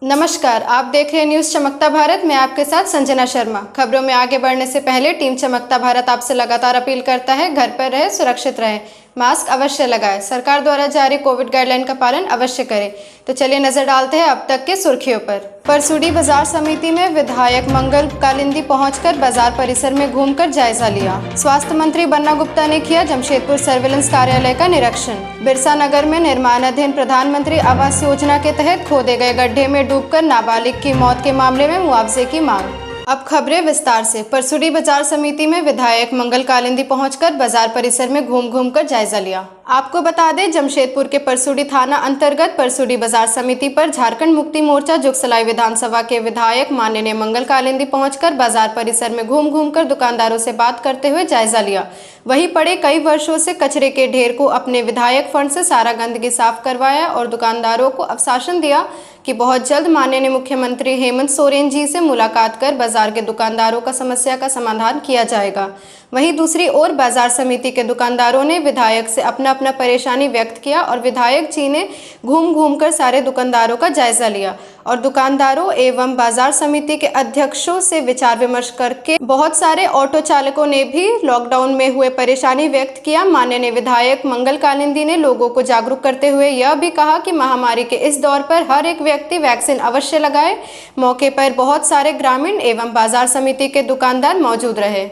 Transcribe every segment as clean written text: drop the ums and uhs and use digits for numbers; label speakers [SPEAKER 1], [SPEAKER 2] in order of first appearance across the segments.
[SPEAKER 1] नमस्कार, आप देख रहे हैं न्यूज़ चमकता भारत। मैं आपके साथ संजना शर्मा। खबरों में आगे बढ़ने से पहले टीम चमकता भारत आपसे लगातार अपील करता है, घर पर रहे, सुरक्षित रहें, मास्क अवश्य लगाएं, सरकार द्वारा जारी कोविड गाइडलाइन का पालन अवश्य करें। तो चलिए नजर डालते हैं अब तक के सुर्खियों पर। परसुडी बाजार समिति में विधायक मंगल कालिंदी पहुंचकर बाजार परिसर में घूमकर जायजा लिया। स्वास्थ्य मंत्री बन्ना गुप्ता ने किया जमशेदपुर सर्विलेंस कार्यालय का निरीक्षण। बिरसा नगर में निर्माणाधीन प्रधानमंत्री आवास योजना के तहत खोदे गए गड्ढे में डूबकर नाबालिग की मौत के मामले में मुआवजे की मांग। अब खबरें विस्तार से। परसुडी बाजार समिति में विधायक मंगल कालिंदी पहुंचकर बाजार परिसर में घूम कर जायजा लिया। आपको बता दें, जमशेदपुर के परसुडी थाना अंतर्गत परसुडी बाजार समिति पर झारखंड मुक्ति मोर्चा जुगसलाई विधानसभा के विधायक माननीय मंगल कालिंदी पहुंचकर बाजार परिसर में घूम कर दुकानदारों से बात करते हुए जायजा लिया। वहीं पड़े कई वर्षों से कचरे के ढेर को अपने विधायक फंड से सारा गंदगी साफ करवाया और दुकानदारों को आश्वासन दिया कि बहुत जल्द माननीय मुख्यमंत्री हेमंत सोरेन जी से मुलाकात कर बाजार के दुकानदारों का समस्या का समाधान किया जाएगा। वहीं दूसरी ओर बाजार समिति के दुकानदारों ने विधायक से अपना परेशानी व्यक्त किया और विधायक जी ने घूम कर सारे दुकानदारों का जायजा लिया और दुकानदारों एवं बाजार समिति के अध्यक्षों से विचार विमर्श करके बहुत सारे ऑटो चालकों ने भी लॉकडाउन में हुए परेशानी व्यक्त किया। माननीय विधायक मंगल कालिंदी ने लोगों को जागरूक करते हुए यह भी कहा कि महामारी के इस दौर पर हर एक व्यक्ति वैक्सीन अवश्य लगाए। मौके पर बहुत सारे ग्रामीण एवं बाजार समिति के दुकानदार मौजूद रहे।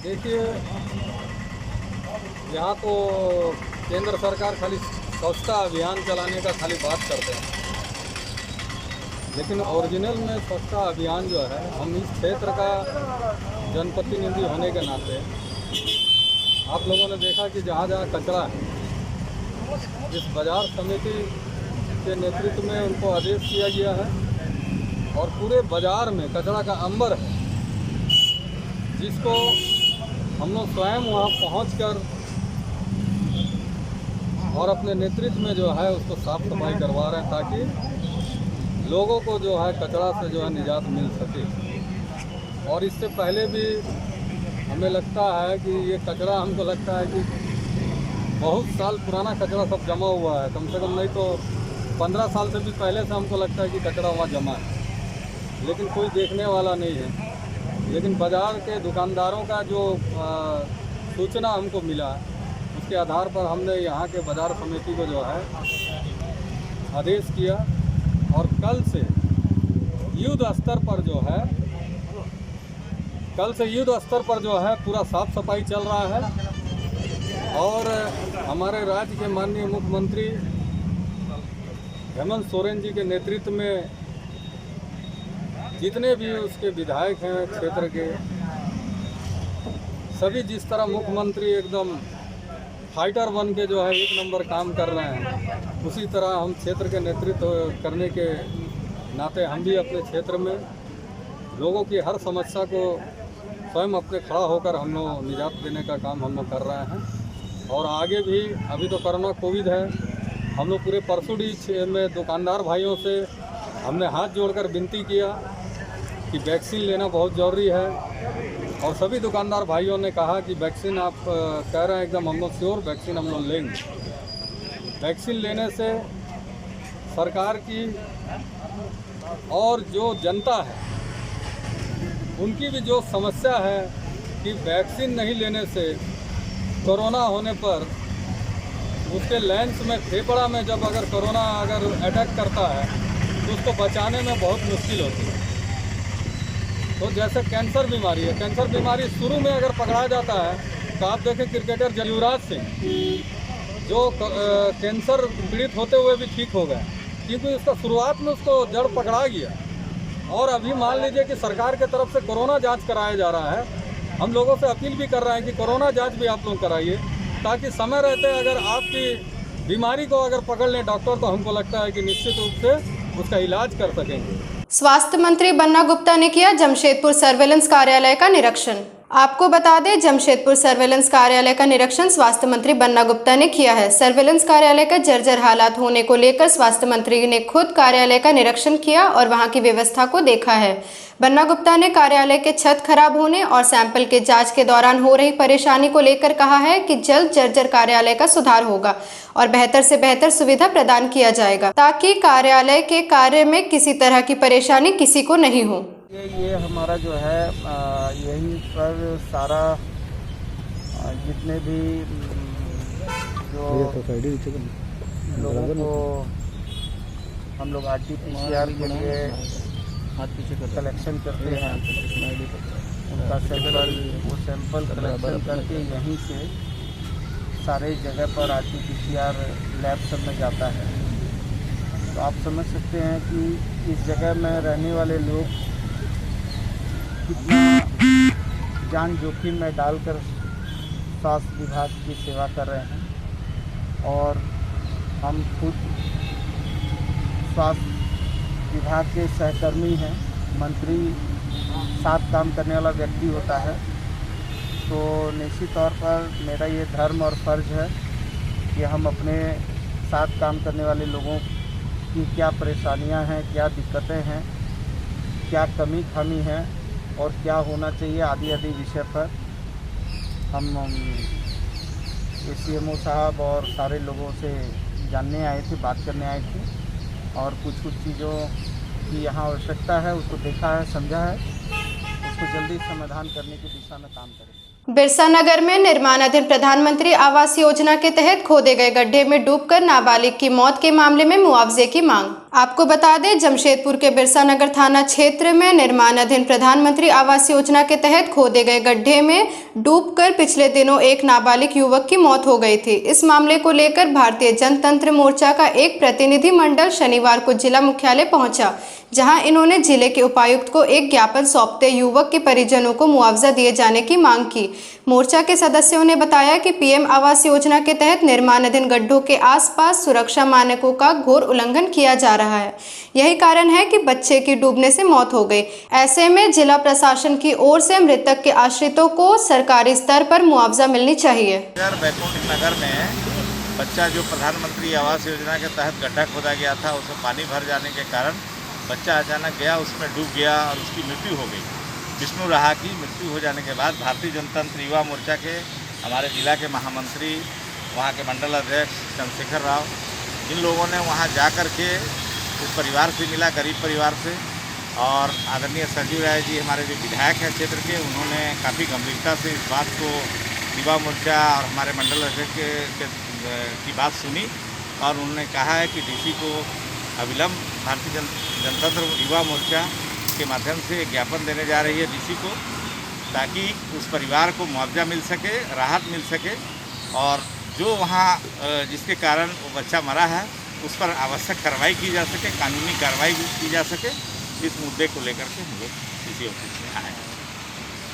[SPEAKER 2] देखिए, यहाँ तो केंद्र सरकार खाली स्वच्छता अभियान चलाने का खाली बात करते हैं, लेकिन ओरिजिनल में स्वच्छता अभियान जो है, हम इस क्षेत्र का जनप्रतिनिधि होने के नाते आप लोगों ने देखा कि जहाँ जहाँ कचरा है, इस बाजार समिति के नेतृत्व में उनको आदेश किया गया है और पूरे बाजार में कचरा का अंबर है, जिसको हम लोग स्वयं वहाँ पहुँचकर और अपने नेतृत्व में जो है उसको साफ सफाई करवा रहे हैं, ताकि लोगों को जो है कचरा से जो है निजात मिल सके। और इससे पहले भी हमें लगता है कि ये कचरा, हमको लगता है कि बहुत साल पुराना कचरा सब जमा हुआ है, कम से कम नहीं तो 15 साल से भी पहले से हमको लगता है कि कचरा वहाँ जमा है, लेकिन कोई देखने वाला नहीं है। लेकिन बाज़ार के दुकानदारों का जो सूचना हमको मिला, उसके आधार पर हमने यहाँ के बाज़ार समिति को जो है आदेश किया और कल से युद्ध स्तर पर जो है पूरा साफ सफाई चल रहा है। और हमारे राज्य के माननीय मुख्यमंत्री हेमंत सोरेन जी के नेतृत्व में जितने भी उसके विधायक हैं क्षेत्र के, सभी जिस तरह मुख्यमंत्री एकदम फाइटर बन के जो है एक नंबर काम कर रहे हैं, उसी तरह हम क्षेत्र के नेतृत्व करने के नाते हम भी अपने क्षेत्र में लोगों की हर समस्या को स्वयं अपने खड़ा होकर हम लोग निजात देने का काम हम लोग कर रहे हैं। और आगे भी, अभी तो कोरोना कोविड है, हम लोग पूरे परसुडी में दुकानदार भाइयों से हमने हाथ जोड़कर विनती किया कि वैक्सीन लेना बहुत ज़रूरी है। और सभी दुकानदार भाइयों ने कहा कि वैक्सीन आप कह रहे हैं एकदम, हम लोग श्योर वैक्सीन हम लोग लेंगे। वैक्सीन लेने से सरकार की और जो जनता है उनकी भी जो समस्या है कि वैक्सीन नहीं लेने से कोरोना होने पर उसके लेंस में, फेफड़ा में जब अगर कोरोना अगर अटैक करता है तो उसको बचाने में बहुत मुश्किल होती है। तो जैसे कैंसर बीमारी है, कैंसर बीमारी शुरू में अगर पकड़ा जाता है तो आप देखें क्रिकेटर युवराज सिंह जो कैंसर पीड़ित होते हुए भी ठीक हो गए, क्योंकि उसका शुरुआत में उसको जड़ पकड़ा गया। और अभी मान लीजिए कि सरकार के तरफ से कोरोना जांच कराया जा रहा है, हम लोगों से अपील भी कर रहे हैं कि कोरोना जांच भी आप लोग कराइए, ताकि समय रहते अगर आपकी बीमारी को अगर पकड़ लें डॉक्टर, तो हमको लगता है कि निश्चित रूप से उसका इलाज कर सकेंगे।
[SPEAKER 1] स्वास्थ्य मंत्री बन्ना गुप्ता ने किया जमशेदपुर सर्विलेंस कार्यालय का निरीक्षण। आपको बता दें, जमशेदपुर सर्वेलेंस कार्यालय का निरीक्षण स्वास्थ्य मंत्री बन्ना गुप्ता ने किया है। सर्वेलेंस कार्यालय का जर्जर हालात होने को लेकर स्वास्थ्य मंत्री ने खुद कार्यालय का निरीक्षण किया और वहां की व्यवस्था को देखा है। बन्ना गुप्ता ने कार्यालय के छत खराब होने और सैंपल के जांच के दौरान हो रही परेशानी को लेकर कहा है कि जल्द जर्जर कार्यालय का सुधार होगा और बेहतर से बेहतर सुविधा प्रदान किया जाएगा ताकि कार्यालय के कार्य में किसी तरह की परेशानी किसी को नहीं हो।
[SPEAKER 3] ये हमारा जो है यहीं पर सारा जितने भी जो लोगों को हम लोग RT-PCR के लिए कलेक्शन करते हैं उनका सैंपल कलेक्शन करके यहीं से सारे जगह पर RT-PCR लैब सब में जाता है। तो आप समझ सकते हैं कि इस जगह में रहने वाले लोग कितना जान जोखिम में डालकर स्वास्थ्य विभाग की सेवा कर रहे हैं और हम खुद स्वास्थ्य विभाग के सहकर्मी हैं। मंत्री साथ काम करने वाला व्यक्ति होता है, तो निश्चित तौर पर मेरा ये धर्म और फर्ज है कि हम अपने साथ काम करने वाले लोगों की क्या परेशानियां हैं, क्या दिक्कतें हैं, क्या कमी खामी है और क्या होना चाहिए आदि आदि विषय पर हम CMO साहब और सारे लोगों से जानने आए थे, बात करने आए थे और कुछ चीज़ों की यहाँ आवश्यकता है उसको देखा है, समझा है, उसको जल्दी समाधान करने की दिशा में काम करें।
[SPEAKER 1] बिरसा नगर में निर्माणाधीन प्रधानमंत्री आवास योजना के तहत खोदे गए गड्ढे में डूबकर नाबालिग की मौत के मामले में मुआवजे की मांग। आपको बता दें, जमशेदपुर के बिरसा नगर थाना क्षेत्र में निर्माणाधीन प्रधानमंत्री आवास योजना के तहत खोदे गए गड्ढे में डूबकर पिछले दिनों एक नाबालिग युवक की मौत हो गई थी। इस मामले को लेकर भारतीय जनतंत्र मोर्चा का एक प्रतिनिधि मंडल शनिवार को जिला मुख्यालय पहुंचा, जहां इन्होंने जिले के उपायुक्त को एक ज्ञापन सौंपते युवक के परिजनों को मुआवजा दिए जाने की मांग की। मोर्चा के सदस्यों ने बताया कि PM आवास योजना के तहत निर्माणाधीन गड्ढों के आसपास सुरक्षा मानकों का घोर उल्लंघन किया जा रहा है। यही कारण है कि बच्चे की डूबने से मौत हो गई। ऐसे में जिला प्रशासन की ओर से मृतक के आश्रितों को सरकारी स्तर पर मुआवजा मिलनी चाहिए।
[SPEAKER 4] बैकुंठ नगर में बच्चा जो प्रधानमंत्री आवास योजना के तहत गड्ढा खोदा गया था, उसमें पानी भर जाने के कारण बच्चा अचानक गया, उसमें डूब गया और उसकी मृत्यु हो गई। विष्णु राहा की मृत्यु हो जाने के बाद भारतीय जनतंत्र युवा मोर्चा के हमारे जिला के महामंत्री, वहाँ के मंडल अध्यक्ष चंद्रशेखर राव, इन लोगों ने वहाँ जा कर के उस परिवार से मिला, गरीब परिवार से, और आदरणीय सरजू राय जी हमारे जो विधायक हैं क्षेत्र के, उन्होंने काफ़ी गंभीरता से इस बात को युवा मोर्चा और हमारे मंडल अध्यक्ष की बात सुनी और उन्होंने कहा है कि DC को अविलंब भारतीय जनतंत्र युवा मोर्चा के माध्यम से ज्ञापन देने जा रही है DC को, ताकि उस परिवार को मुआवजा मिल सके, राहत मिल सके और जो वहाँ जिसके कारण वो बच्चा मरा है उस पर आवश्यक कार्रवाई की जा सके, कानूनी कार्रवाई की जा सके। इस मुद्दे को लेकर के हम लोग DC ऑफिस में आए।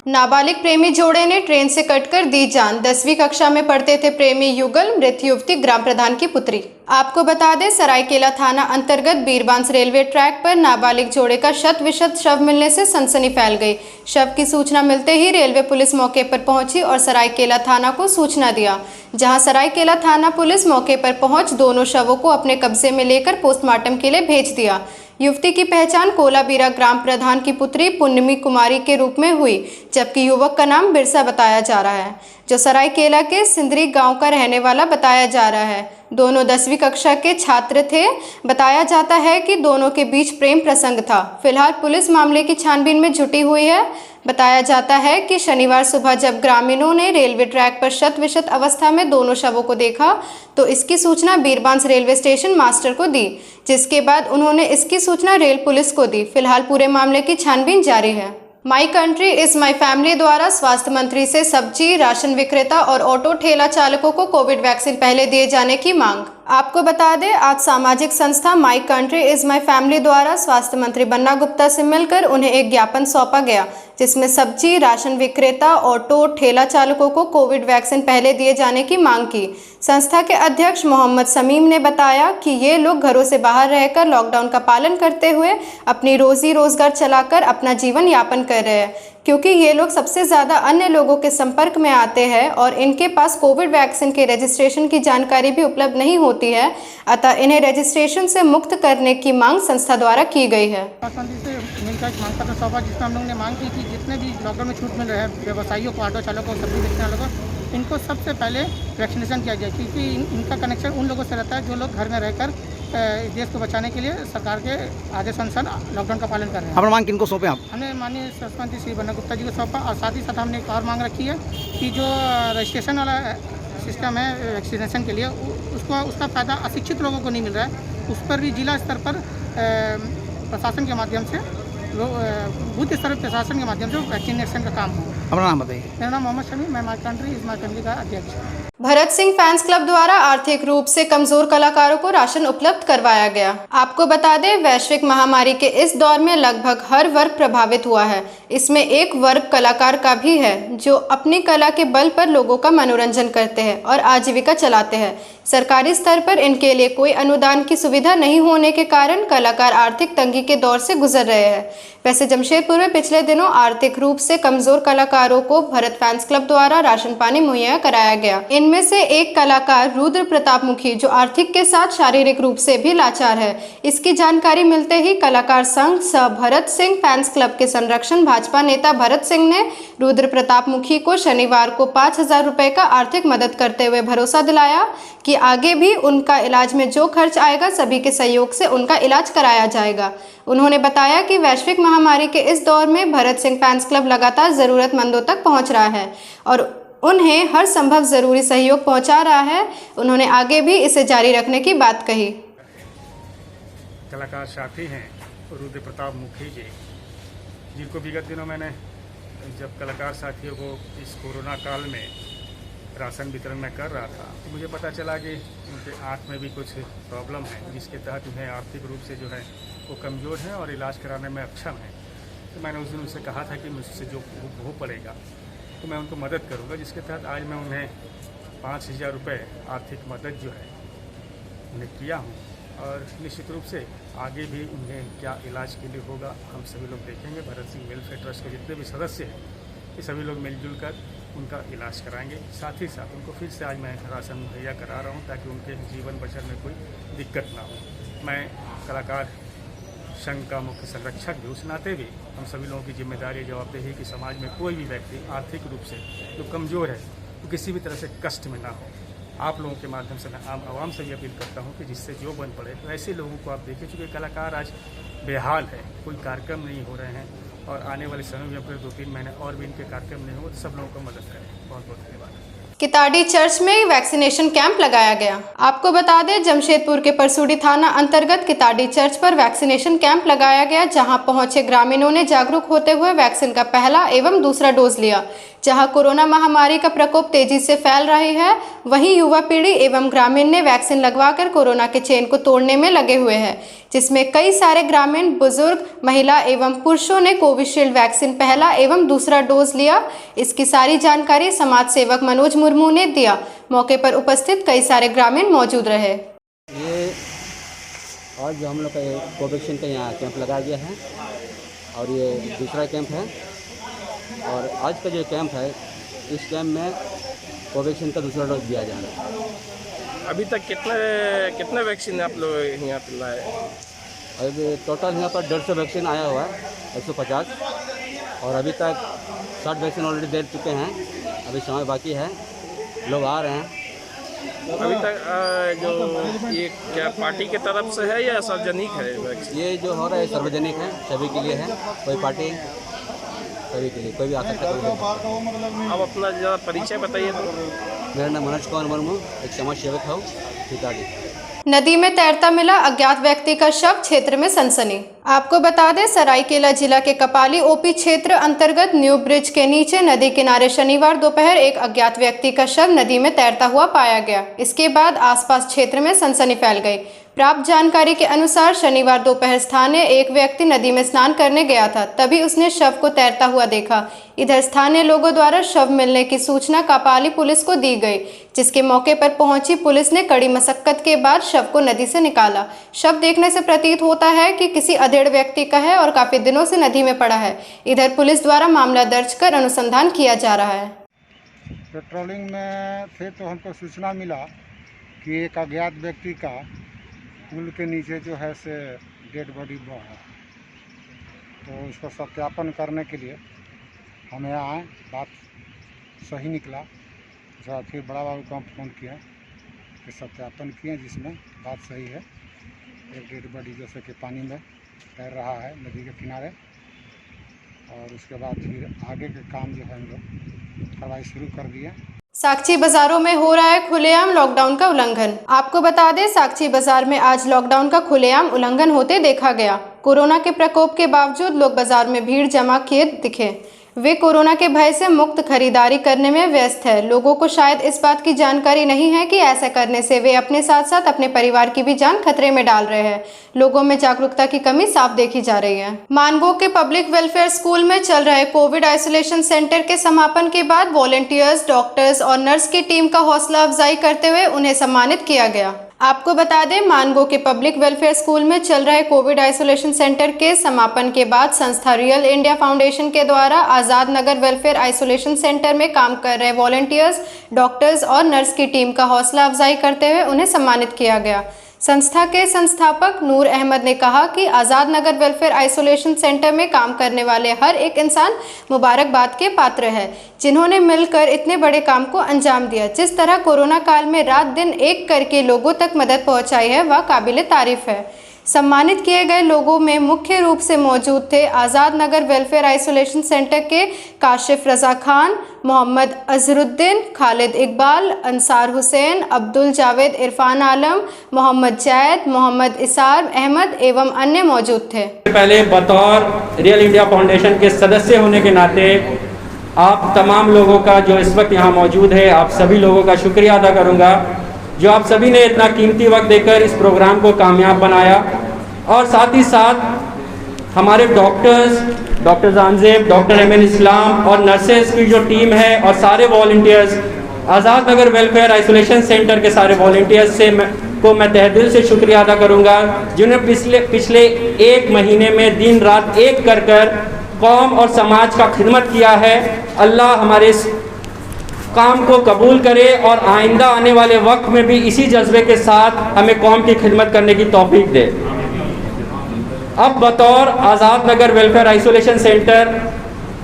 [SPEAKER 1] नाबालिग प्रेमी जोड़े ने ट्रेन से कटकर दी जान। 10वीं कक्षा में पढ़ते थे प्रेमी युगल, मृत युवती ग्राम प्रधान की पुत्री। आपको बता दें, सरायकेला थाना अंतर्गत बीरबांस रेलवे ट्रैक पर नाबालिग जोड़े का शत विशत शव मिलने से सनसनी फैल गई। शव की सूचना मिलते ही रेलवे पुलिस मौके पर पहुंची और सरायकेला थाना को सूचना दिया, जहां सरायकेला थाना पुलिस मौके पर पहुंच दोनों शवों को अपने कब्जे में लेकर पोस्टमार्टम के लिए भेज दिया। युवती की पहचान कोलाबीरा ग्राम प्रधान की पुत्री पुण्यमी कुमारी के रूप में हुई, जबकि युवक का नाम बिरसा बताया जा रहा है, जो सरायकेला के सिंदरी गांव का रहने वाला बताया जा रहा है। दोनों 10वीं कक्षा के छात्र थे। बताया जाता है कि दोनों के बीच प्रेम प्रसंग था। फिलहाल पुलिस मामले की छानबीन में जुटी हुई है। बताया जाता है कि शनिवार सुबह जब ग्रामीणों ने रेलवे ट्रैक पर शत विशत अवस्था में दोनों शवों को देखा तो इसकी सूचना बीरबांस रेलवे स्टेशन मास्टर को दी, जिसके बाद उन्होंने इसकी सूचना रेल पुलिस को दी। फिलहाल पूरे मामले की छानबीन जारी है। My country is my family द्वारा स्वास्थ्य मंत्री से सब्जी, राशन विक्रेता और ऑटो ठेला चालकों को कोविड वैक्सीन पहले दिए जाने की मांग। आपको बता दें, आज सामाजिक संस्था my country is my family द्वारा स्वास्थ्य मंत्री बन्ना गुप्ता से मिलकर उन्हें एक ज्ञापन सौंपा गया, जिसमें सब्जी, राशन विक्रेता, ऑटो ठेला चालकों को कोविड वैक्सीन पहले दिए जाने की मांग की। संस्था के अध्यक्ष मोहम्मद समीम ने बताया कि ये लोग घरों से बाहर रहकर लॉकडाउन का पालन करते हुए अपनी रोजी रोजगार चलाकर अपना जीवन यापन कर रहे हैं, क्योंकि ये लोग सबसे ज़्यादा अन्य लोगों के संपर्क में आते हैं और इनके पास कोविड वैक्सीन के रजिस्ट्रेशन की जानकारी भी उपलब्ध नहीं होती है, अतः इन्हें रजिस्ट्रेशन से मुक्त करने की मांग संस्था द्वारा की गई है।
[SPEAKER 5] से मिलकर एक मांग पत्र सौंपा जिसमें हम लोगों ने मांग की कि जितने भी लॉकडाउन में छूट मिल रहे हैं व्यवसायियों को, ऑटो चालकों को, सब्जी बेचने वालों को, इनको सबसे पहले वैक्सीनेशन किया जाए, क्योंकि इनका कनेक्शन उन लोगों से रहता है जो लोग घर में रहकर देश को बचाने के लिए सरकार के आदेश अनुसार लॉकडाउन का पालन कर रहे हैं।
[SPEAKER 6] अपना मांग किनको सौंपे आप?
[SPEAKER 5] हमने माननीय स्वास्थ्य मंत्री श्री बन्ना गुप्ता जी को सौंपा और साथ ही साथ हमने एक और मांग रखी है कि जो रजिस्ट्रेशन वाला सिस्टम है वैक्सीनेशन के लिए उसका फ़ायदा अशिक्षित लोगों को नहीं मिल रहा है, उस पर भी जिला स्तर पर प्रशासन के माध्यम से बूथ स्तर पर प्रशासन के माध्यम से वैक्सीनेशन का काम हो।
[SPEAKER 6] अपना नाम बताइए।
[SPEAKER 5] मेरा नाम मोहम्मद शमी, मैं my country is my family का अध्यक्ष हूँ।
[SPEAKER 1] भरत सिंह फैंस क्लब द्वारा आर्थिक रूप से कमजोर कलाकारों को राशन उपलब्ध करवाया गया। आपको बता दें, वैश्विक महामारी के इस दौर में लगभग हर वर्ग प्रभावित हुआ है। इसमें एक वर्ग कलाकार का भी है जो अपनी कला के बल पर लोगों का मनोरंजन करते हैं और आजीविका चलाते हैं। सरकारी स्तर पर इनके लिए कोई अनुदान की सुविधा नहीं होने के कारण कलाकार आर्थिक तंगी के दौर से गुजर रहे हैं। वैसे जमशेदपुर में पिछले दिनों आर्थिक रूप से कमजोर कलाकारों को भरत फैंस क्लब द्वारा राशन पानी मुहैया कराया गया। इनमें से एक कलाकार रुद्र प्रताप मुखी जो आर्थिक के साथ शारीरिक रूप से भी लाचार है। इसकी जानकारी मिलते ही कलाकार संघ सह भरत सिंह फैंस क्लब के संरक्षण भाजपा नेता भरत सिंह ने रुद्र प्रताप मुखी को शनिवार को 5,000 रुपए का आर्थिक मदद करते हुए भरोसा दिलाया कि आगे भी उनका इलाज में जो खर्च आएगा सभी के सहयोग से उनका इलाज कराया जाएगा। उन्होंने बताया कि वैश्विक महामारी के इस दौर में भरत सिंह फैंस क्लब लगातार जरूरतमंदों तक पहुंच रहा है और उन्हें हर संभव जरूरी सहयोग पहुंचा रहा है। उन्होंने आगे भी इसे जारी रखने की बात कही।
[SPEAKER 7] कलाकार साथी हैं रुद्र प्रताप मुखी जी, जिनको विगत दिनों मैंने जब कलाकार साथियों को इस कोरोना काल में राशन वितरण में कर रहा था तो मुझे पता चला कि उनके आँख में भी कुछ प्रॉब्लम है, जिसके तहत उन्हें आर्थिक रूप से जो है वो कमज़ोर है और इलाज कराने में अक्षम है। तो मैंने उस दिन उनसे कहा था कि मुझसे जो हो पड़ेगा तो मैं उनको मदद करूंगा, जिसके तहत आज मैं उन्हें 5,000 रुपये आर्थिक मदद जो है उन्हें किया हूं और निश्चित रूप से आगे भी उन्हें क्या इलाज के लिए होगा हम सभी लोग देखेंगे। भरत सिंह वेलफेयर ट्रस्ट के जितने भी सदस्य हैं ये सभी लोग मिलजुल कर उनका इलाज कराएंगे। साथ ही साथ उनको फिर से आज मैं राशन मुहैया करा रहा हूँ ताकि उनके जीवन बचर में कोई दिक्कत ना हो। मैं कलाकार संघ का मुख्य संरक्षक भी, उस नाते भी हम सभी लोगों की जिम्मेदारी जवाबदेही कि समाज में कोई भी व्यक्ति आर्थिक रूप से जो कमज़ोर है तो किसी भी तरह से कष्ट में ना हो। आप लोगों के माध्यम से मैं आम आवाम से भी अपील करता हूं कि जिससे जो बन पड़े तो ऐसे लोगों को आप देखिए, चूँकि कलाकार आज बेहाल है, कोई कार्यक्रम नहीं हो रहे हैं और आने वाले समय में अगर 2-3 महीने और भी इनके कार्यक्रम नहीं हो तो सब लोगों को मदद करें। बहुत बहुत धन्यवाद।
[SPEAKER 1] किताड़ी चर्च में वैक्सीनेशन कैंप लगाया गया। आपको बता दें, जमशेदपुर के परसूडी थाना अंतर्गत किताड़ी चर्च पर वैक्सीनेशन कैंप लगाया गया, जहां पहुंचे ग्रामीणों ने जागरूक होते हुए वैक्सीन का पहला एवं दूसरा डोज लिया। जहां कोरोना महामारी का प्रकोप तेजी से फैल रही है, वहीं युवा पीढ़ी एवं ग्रामीण ने वैक्सीन लगवाकर कोरोना के चेन को तोड़ने में लगे हुए हैं, जिसमें कई सारे ग्रामीण, बुजुर्ग, महिला एवं पुरुषों ने कोविशील्ड वैक्सीन पहला एवं दूसरा डोज लिया। इसकी सारी जानकारी समाज सेवक मनोज मुर्मू ने दिया। मौके पर उपस्थित कई सारे ग्रामीण मौजूद रहे।
[SPEAKER 8] ये आज जो हम लोग का कोवैक्सीन का यहाँ कैंप लगाया गया है और ये दूसरा कैंप है और आज का जो कैंप है इस कैंप में कोवैक्सीन का दूसरा डोज दिया जा रहा है।
[SPEAKER 9] अभी तक कितने वैक्सीन आप लोग यहाँ पे लाए?
[SPEAKER 8] अभी टोटल यहाँ पर 150 वैक्सीन आया हुआ है, 150, और अभी तक 60 वैक्सीन ऑलरेडी दे चुके हैं। अभी समय बाकी है, लोग आ रहे हैं।
[SPEAKER 9] अभी तक जो ये क्या पार्टी के तरफ से है या सार्वजनिक है वैक्सीन?
[SPEAKER 8] ये जो हो रहा है सार्वजनिक है, सभी के लिए है, कोई पार्टी सभी के लिए, कोई भी आ सकता है।
[SPEAKER 9] अब अपना ज़रा परिचय बताइए। तो
[SPEAKER 8] मेरा नाम मनोज कुमार मुर्मू, एक समाज सेवक हूँ, किताड़ी।
[SPEAKER 1] नदी में तैरता मिला अज्ञात व्यक्ति का शव, क्षेत्र में सनसनी। आपको बता दें, सरायकेला जिला के कपाली ओपी क्षेत्र अंतर्गत न्यू ब्रिज के नीचे नदी किनारे शनिवार दोपहर एक अज्ञात व्यक्ति का शव नदी में तैरता हुआ पाया गया। इसके बाद आसपास क्षेत्र में सनसनी फैल गई। प्राप्त जानकारी के अनुसार शनिवार दोपहर स्थानीय एक व्यक्ति नदी में स्नान करने गया था, तभी उसने शव को तैरता हुआ देखा। इधर स्थानीय लोगों द्वारा शव मिलने की सूचना कापाली पुलिस को दी गई, जिसके मौके पर पहुंची पुलिस ने कड़ी मशक्कत के बाद शव को नदी से निकाला। शव देखने से प्रतीत होता है कि किसी अधेड़ व्यक्ति का है और काफी दिनों से नदी में पड़ा है। इधर पुलिस द्वारा मामला दर्ज कर अनुसंधान किया जा रहा है।
[SPEAKER 6] पेट्रोलिंग में थे तो हमको सूचना मिला कि एक अज्ञात व्यक्ति का पुल के नीचे जो है से डेड बॉडी है, तो उसको सत्यापन करने के लिए हम यहाँ आए। बात सही निकला, उसके फिर बड़ा बाबू को हम फ़ोन किया कि सत्यापन किए, जिसमें बात सही है। एक डेड बॉडी जैसे कि पानी में तैर रहा है नदी के किनारे, और उसके बाद फिर आगे के काम जो है हम लोग कार्रवाई शुरू कर दिए।
[SPEAKER 1] साक्षी बाजारों में हो रहा है खुलेआम लॉकडाउन का उल्लंघन। आपको बता दें, साक्षी बाजार में आज लॉकडाउन का खुलेआम उल्लंघन होते देखा गया। कोरोना के प्रकोप के बावजूद लोग बाजार में भीड़ जमा किए दिखे। वे कोरोना के भय से मुक्त खरीदारी करने में व्यस्त है। लोगों को शायद इस बात की जानकारी नहीं है कि ऐसा करने से वे अपने साथ साथ अपने परिवार की भी जान खतरे में डाल रहे हैं। लोगों में जागरूकता की कमी साफ देखी जा रही है। मानगो के पब्लिक वेलफेयर स्कूल में चल रहे कोविड आइसोलेशन सेंटर के समापन के बाद वॉलंटियर्स, डॉक्टर्स और नर्स की टीम का हौसला अफजाई करते हुए उन्हें सम्मानित किया गया। आपको बता दें, मानगो के पब्लिक वेलफेयर स्कूल में चल रहे कोविड आइसोलेशन सेंटर के समापन के बाद संस्था रियल इंडिया फाउंडेशन के द्वारा Azad Nagar welfare isolation centre में काम कर रहे वॉलंटियर्स, डॉक्टर्स और नर्स की टीम का हौसला अफजाई करते हुए उन्हें सम्मानित किया गया। संस्था के संस्थापक नूर अहमद ने कहा कि Azad Nagar welfare isolation centre में काम करने वाले हर एक इंसान मुबारकबाद के पात्र है, जिन्होंने मिलकर इतने बड़े काम को अंजाम दिया। जिस तरह कोरोना काल में रात दिन एक करके लोगों तक मदद पहुंचाई है, वह काबिले तारीफ है। सम्मानित किए गए लोगों में मुख्य रूप से मौजूद थे Azad Nagar welfare isolation centre के काशिफ रज़ा खान, मोहम्मद अजहरुद्दीन, खालिद इकबाल, अंसार हुसैन, अब्दुल जावेद, इरफान आलम, मोहम्मद जैद, मोहम्मद इसार अहमद एवं अन्य मौजूद थे।
[SPEAKER 10] पहले बतौर रियल इंडिया फाउंडेशन के सदस्य होने के नाते आप तमाम लोगों का जो इस वक्त यहाँ मौजूद है, आप सभी लोगों का शुक्रिया अदा करूँगा जो आप सभी ने इतना कीमती वक्त देकर इस प्रोग्राम को कामयाब बनाया। और साथ ही साथ हमारे डॉक्टर जानजेब, डॉक्टर एमएन इस्लाम और नर्सेस की जो टीम है और सारे volunteers, Azad Nagar welfare isolation centre के सारे वॉलंटियर्स से मैं तहे दिल से शुक्रिया अदा करूंगा, जिन्होंने पिछले एक महीने में दिन रात एक कर कौम और समाज का खिदमत किया है। अल्लाह हमारे इस काम को कबूल करे और आइंदा आने वाले वक्त में भी इसी जज्बे के साथ हमें कौम की खिदमत करने की तौफीक दे। अब बतौर Azad Nagar welfare isolation centre,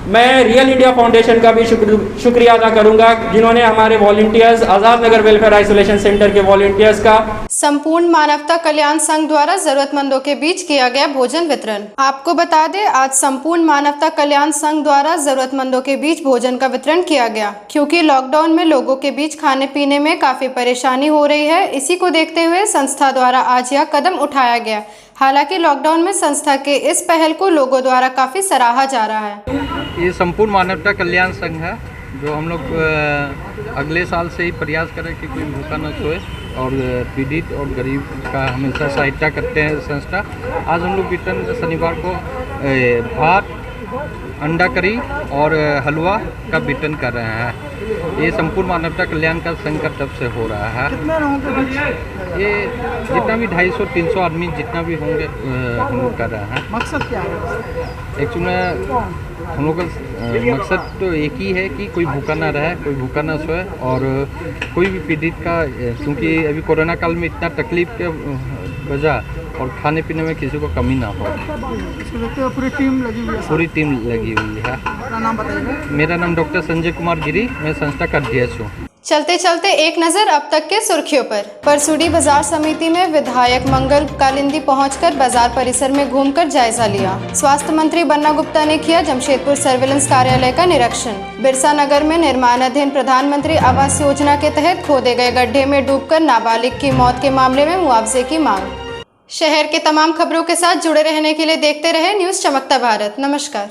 [SPEAKER 10] मैं रियल इंडिया फाउंडेशन का भी शुक्रिया अदा करूंगा, जिन्होंने हमारे volunteers, Azad Nagar welfare isolation centre के वॉलंटियर्स का
[SPEAKER 1] संपूर्ण मानवता कल्याण संघ द्वारा जरूरतमंदों के बीच किया गया भोजन वितरण। आपको बता दें, आज संपूर्ण मानवता कल्याण संघ द्वारा जरूरतमंदों के बीच भोजन का वितरण किया गया, क्योंकि लॉकडाउन में लोगों के बीच खाने पीने में काफी परेशानी हो रही है। इसी को देखते हुए संस्था द्वारा आज यह कदम उठाया गया। हालांकि लॉकडाउन में संस्था के इस पहल को लोगों द्वारा काफी सराहा जा रहा है।
[SPEAKER 11] ये संपूर्ण मानवता कल्याण संघ है, जो हम लोग अगले साल से ही प्रयास करें कि कोई भूखा न सोए और पीड़ित और गरीब का हमेशा सहायता करते हैं संस्था। आज हम लोग वितरण शनिवार को भात, अंडा करी और हलवा का वितरण कर रहे हैं। ये संपूर्ण मानवता कल्याण का संघ का तरफ से हो रहा है। ये जितना भी 250-300 आदमी जितना भी होंगे हम लोग कर रहे हैं। मकसद क्या है? एक्चुअली हम लोग का मकसद तो एक ही है कि कोई भूखा ना रहे, कोई भूखा ना सोए और कोई भी पीड़ित का, क्योंकि अभी कोरोना काल में इतना तकलीफ के वजह और खाने पीने में किसी को कमी ना हो। पूरी टीम लगी हुई है। मेरा नाम डॉक्टर संजय कुमार गिरी, मैं संस्था का अध्यक्ष हूँ।
[SPEAKER 1] चलते चलते एक नजर अब तक के सुर्खियों पर। परसुडी बाजार समिति में विधायक मंगल कालिंदी पहुंचकर बाजार परिसर में घूमकर जायजा लिया। स्वास्थ्य मंत्री बन्ना गुप्ता ने किया जमशेदपुर सर्विलेंस कार्यालय का निरीक्षण। बिरसा नगर में निर्माणाधीन प्रधानमंत्री आवास योजना के तहत खोदे गए गड्ढे में डूबकर नाबालिग की मौत के मामले में मुआवजे की मांग। शहर के तमाम खबरों के साथ जुड़े रहने के लिए देखते रहे न्यूज़ चमकता भारत। नमस्कार।